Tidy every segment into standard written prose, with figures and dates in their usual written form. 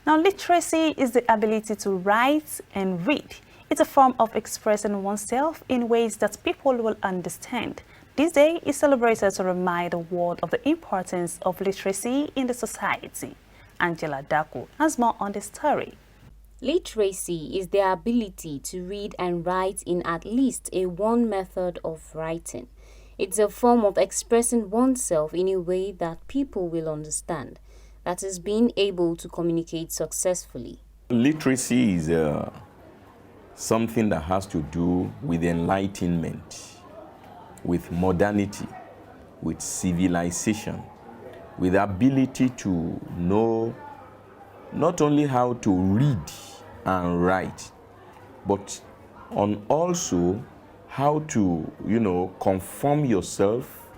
Now, literacy is the ability to write and read. It's a form of expressing oneself in ways that people will understand. This day is celebrated to remind the world of the importance of literacy in the society. Angela Daku has more on the story. Literacy is the ability to read and write in at least one method of writing. It's a form of expressing oneself in a way that people will understand. That is, being able to communicate successfully. Literacy is something that has to do with enlightenment, with modernity, with civilization, with the ability to know not only how to read and write, but on also how to, conform yourself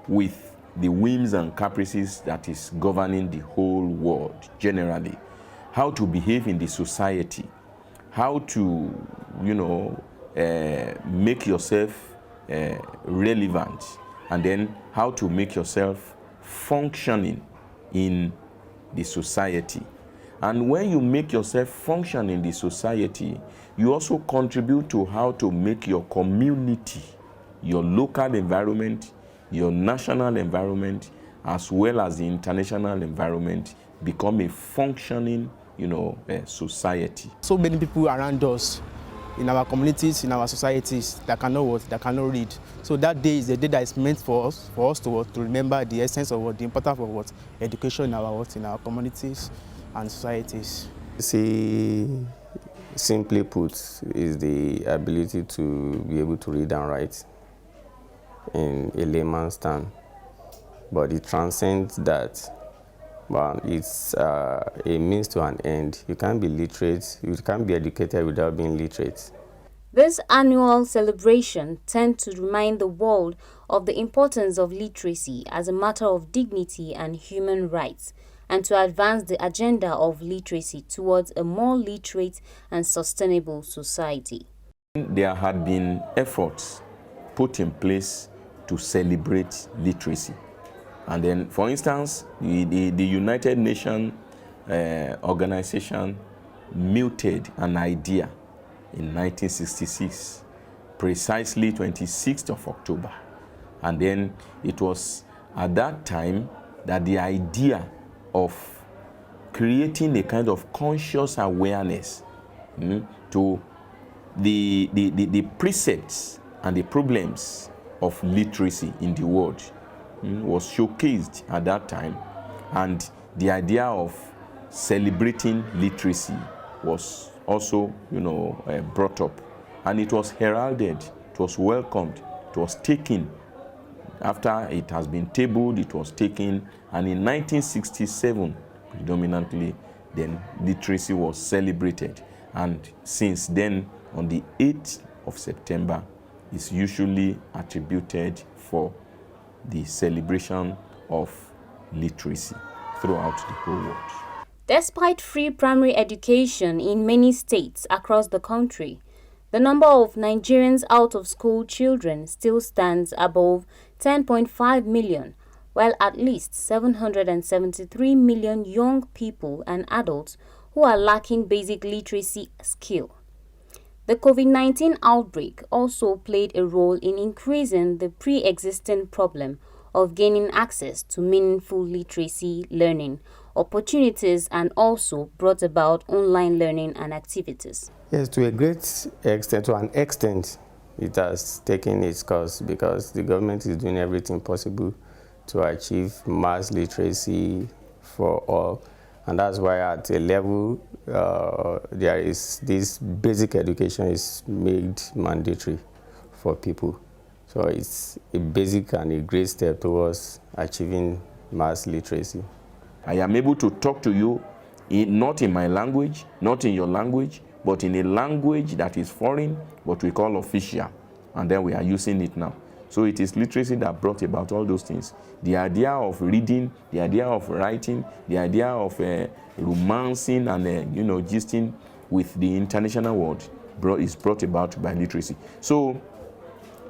with the whims and caprices that is governing the whole world generally, how to behave in the society, how to, make yourself relevant, and then how to make yourself functioning in the society. And when you make yourself function in the society, you also contribute to how to make your community, your local environment, your national environment, as well as the international environment, become a functioning, society. So many people around us, in our communities, in our societies, that cannot read. So that day is the day that is meant for us to remember the essence of the importance of education in our communities and societies. See, simply put, is the ability to be able to read and write in a layman's term, but it transcends that. Well, it's a means to an end. You can't be literate, you can't be educated without being literate. This annual celebration tends to remind the world of the importance of literacy as a matter of dignity and human rights, and to advance the agenda of literacy towards a more literate and sustainable society. There had been efforts put in place to celebrate literacy. And then, for instance, the United Nations organization muted an idea in 1966, precisely 26th of October. And then it was at that time that the idea of creating a kind of conscious awareness to the precepts and the problems of literacy in the world was showcased at that time, and the idea of celebrating literacy was also, brought up, and it was heralded, it was welcomed, it was taken. After it has been tabled, it was taken, and in 1967, predominantly, then literacy was celebrated, and since then, on the 8th of September, is usually attributed for the celebration of literacy throughout the whole world. Despite free primary education in many states across the country, the number of Nigerians out-of-school children still stands above 10.5 million, while at least 773 million young people and adults who are lacking basic literacy skill. The COVID-19 outbreak also played a role in increasing the pre-existing problem of gaining access to meaningful literacy learning opportunities, and also brought about online learning and activities. Yes, to a great extent, to an extent, it has taken its course because the government is doing everything possible to achieve mass literacy for all. And that's why at a level, there is this basic education is made mandatory for people. So it's a basic and a great step towards achieving mass literacy. I am able to talk to you not in my language, not in your language, but in a language that is foreign, but we call official, and then we are using it now. So it is literacy that brought about all those things. The idea of reading, the idea of writing, the idea of romancing and gisting with the international world is brought about by literacy. So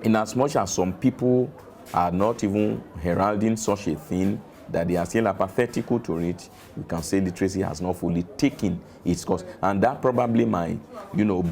in as much as some people are not even heralding such a thing, that they are still apathetical to it, we can say literacy has not fully taken its course. And that probably might,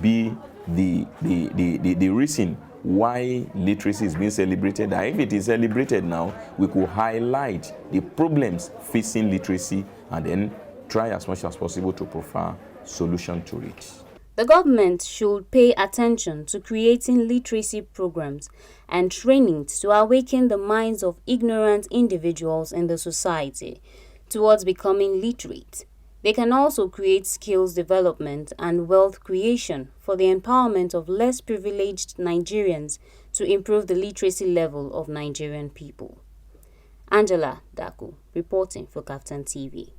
be the reason why literacy is being celebrated. That if it is celebrated now, we could highlight the problems facing literacy and then try as much as possible to provide solution to it. The government should pay attention to creating literacy programs and trainings to awaken the minds of ignorant individuals in the society towards becoming literate. They can also create skills development and wealth creation for the empowerment of less privileged Nigerians to improve the literacy level of Nigerian people. Angela Daku, reporting for KAFTAN TV.